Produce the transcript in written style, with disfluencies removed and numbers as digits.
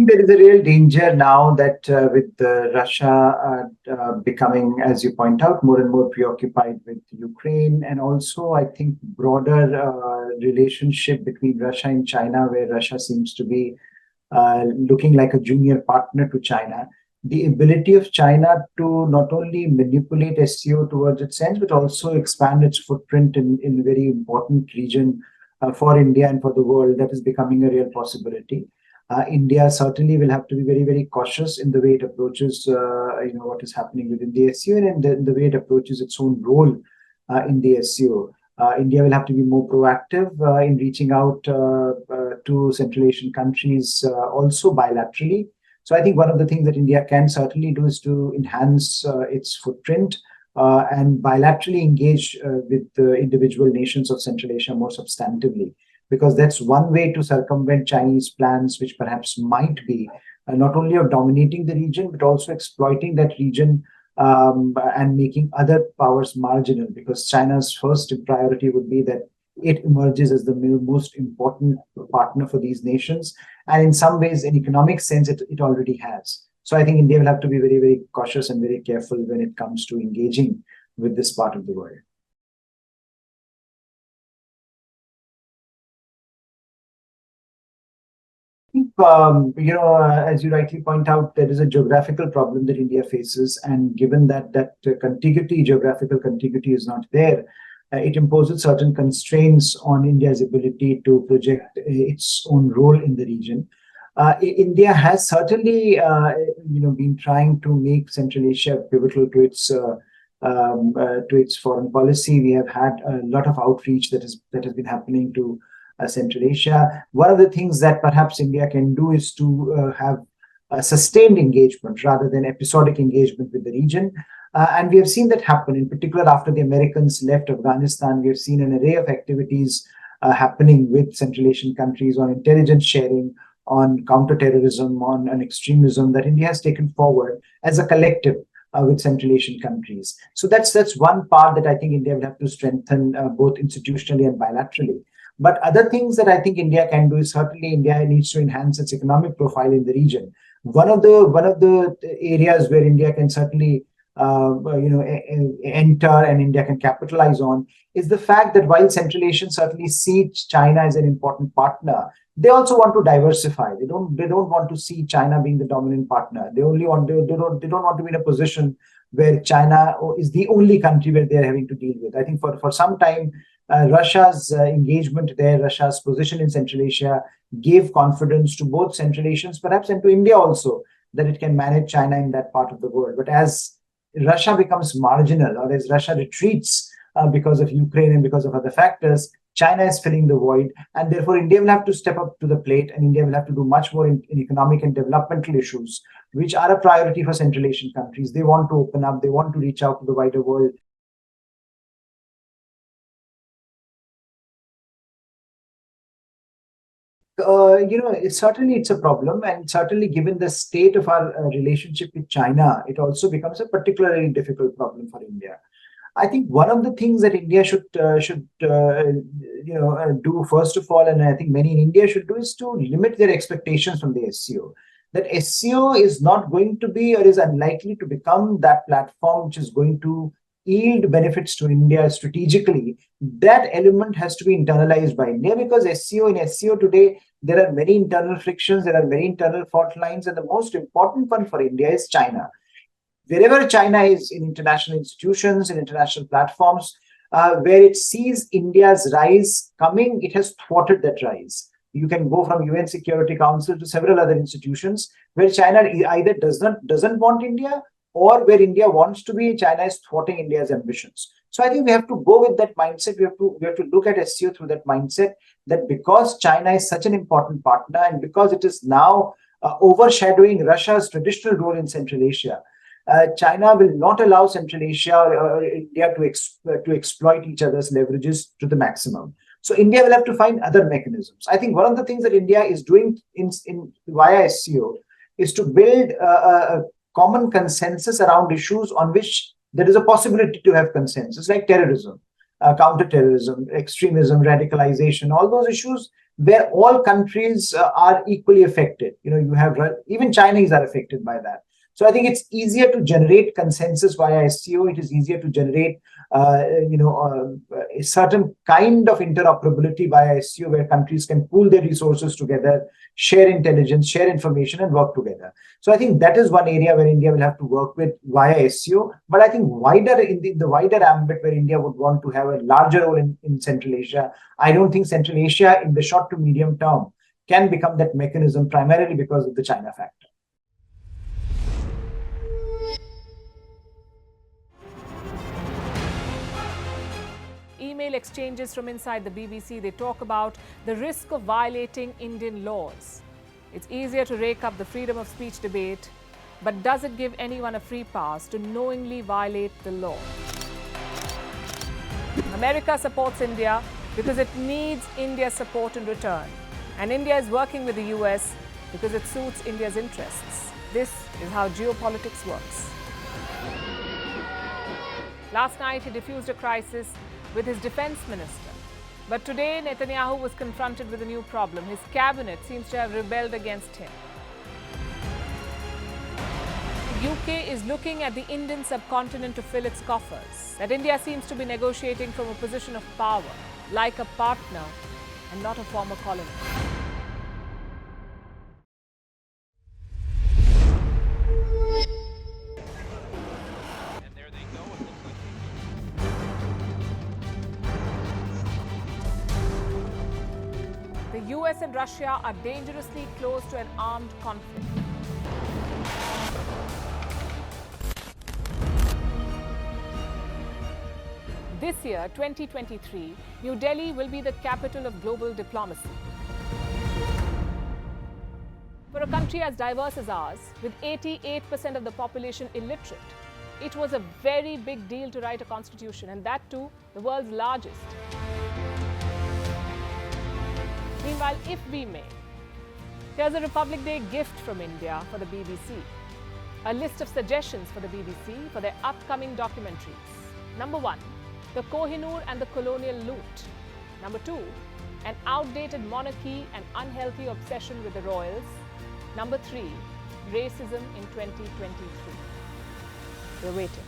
think there is a real danger now that with Russia becoming, as you point out, more and more preoccupied with Ukraine, and also I think broader relationship between Russia and China, where Russia seems to be looking like a junior partner to China. The ability of China to not only manipulate SCO towards its ends, but also expand its footprint in a very important region for India and for the world, that is becoming a real possibility. India certainly will have to be very, very cautious in the way it approaches, what is happening within the SCO, and the way it approaches its own role in the SCO. India will have to be more proactive in reaching out to Central Asian countries also bilaterally. So I think one of the things that India can certainly do is to enhance its footprint and bilaterally engage with the individual nations of Central Asia more substantively, because that's one way to circumvent Chinese plans, which perhaps might be not only of dominating the region, but also exploiting that region and making other powers marginal, because China's first priority would be that it emerges as the most important partner for these nations. And in some ways, in economic sense, it already has. So I think India will have to be very, very cautious and very careful when it comes to engaging with this part of the world. As you rightly point out, there is a geographical problem that India faces, and given that geographical contiguity is not there, it imposes certain constraints on India's ability to project its own role in the region. India has certainly, been trying to make Central Asia pivotal to its foreign policy. We have had a lot of outreach that has been happening to Central Asia. One of the things that perhaps India can do is to have a sustained engagement rather than episodic engagement with the region. And we have seen that happen, in particular after the Americans left Afghanistan. We have seen an array of activities happening with Central Asian countries on intelligence sharing, on counterterrorism, on extremism, that India has taken forward as a collective with Central Asian countries. So that's one part that I think India will have to strengthen both institutionally and bilaterally. But other things that I think India can do is certainly India needs to enhance its economic profile in the region. One of the areas where India can certainly enter and India can capitalize on is the fact that while Central Asians certainly see China as an important partner, they also want to diversify. They don't want to see China being the dominant partner. They don't want to be in a position where China is the only country where they're having to deal with. I think for some time, Russia's engagement there, Russia's position in Central Asia gave confidence to both Central Asians, perhaps, and to India also, that it can manage China in that part of the world. But as Russia becomes marginal, or as Russia retreats because of Ukraine and because of other factors, China is filling the void, and therefore India will have to step up to the plate, and India will have to do much more in economic and developmental issues, which are a priority for Central Asian countries. They want to open up, they want to reach out to the wider world. Certainly it's a problem, and certainly given the state of our relationship with China, it also becomes a particularly difficult problem for India. I think one of the things that India should do first of all, and I think many in India should do, is to limit their expectations from the SCO. That SCO is not going to be, or is unlikely to become, that platform which is going to yield benefits to India strategically. That element has to be internalized by India, because in SCO today, there are many internal frictions, there are many internal fault lines, and the most important one for India is China. Wherever China is in international institutions, in international platforms, where it sees India's rise coming, it has thwarted that rise. You can go from UN Security Council to several other institutions where China either doesn't want India, or where India wants to be, China is thwarting India's ambitions. So I think we have to go with that mindset. We have to look at SCO through that mindset, that because China is such an important partner, and because it is now overshadowing Russia's traditional role in Central Asia, China will not allow Central Asia or India to exploit each other's leverages to the maximum. So India will have to find other mechanisms. I think one of the things that India is doing in via SCO is to build a common consensus around issues on which there is a possibility to have consensus, like terrorism. counterterrorism, extremism, radicalization, all those issues where all countries are equally affected. You have even Chinese are affected by that. So I think it's easier to generate consensus via SCO. It is easier to generate, a certain kind of interoperability via SCO where countries can pool their resources together, share intelligence, share information, and work together. So I think that is one area where India will have to work with via SCO. But I think wider in the wider ambit where India would want to have a larger role in Central Asia, I don't think Central Asia in the short to medium term can become that mechanism primarily because of the China factor. Email exchanges from inside the BBC, they talk about the risk of violating Indian laws. It's easier to rake up the freedom of speech debate, but does it give anyone a free pass to knowingly violate the law? America supports India because it needs India's support in return. And India is working with the US because it suits India's interests. This is how geopolitics works. Last night, he diffused a crisis with his defence minister. But today, Netanyahu was confronted with a new problem. His cabinet seems to have rebelled against him. The UK is looking at the Indian subcontinent to fill its coffers. That India seems to be negotiating from a position of power, like a partner and not a former colony. The US and Russia are dangerously close to an armed conflict. This year, 2023, New Delhi will be the capital of global diplomacy. For a country as diverse as ours, with 88% of the population illiterate, it was a very big deal to write a constitution, and that too, the world's largest. Meanwhile, if we may, here's a Republic Day gift from India for the BBC. A list of suggestions for the BBC for their upcoming documentaries. Number 1, the Kohinoor and the colonial loot. Number 2, an outdated monarchy and unhealthy obsession with the royals. Number 3, racism in 2023. We're waiting.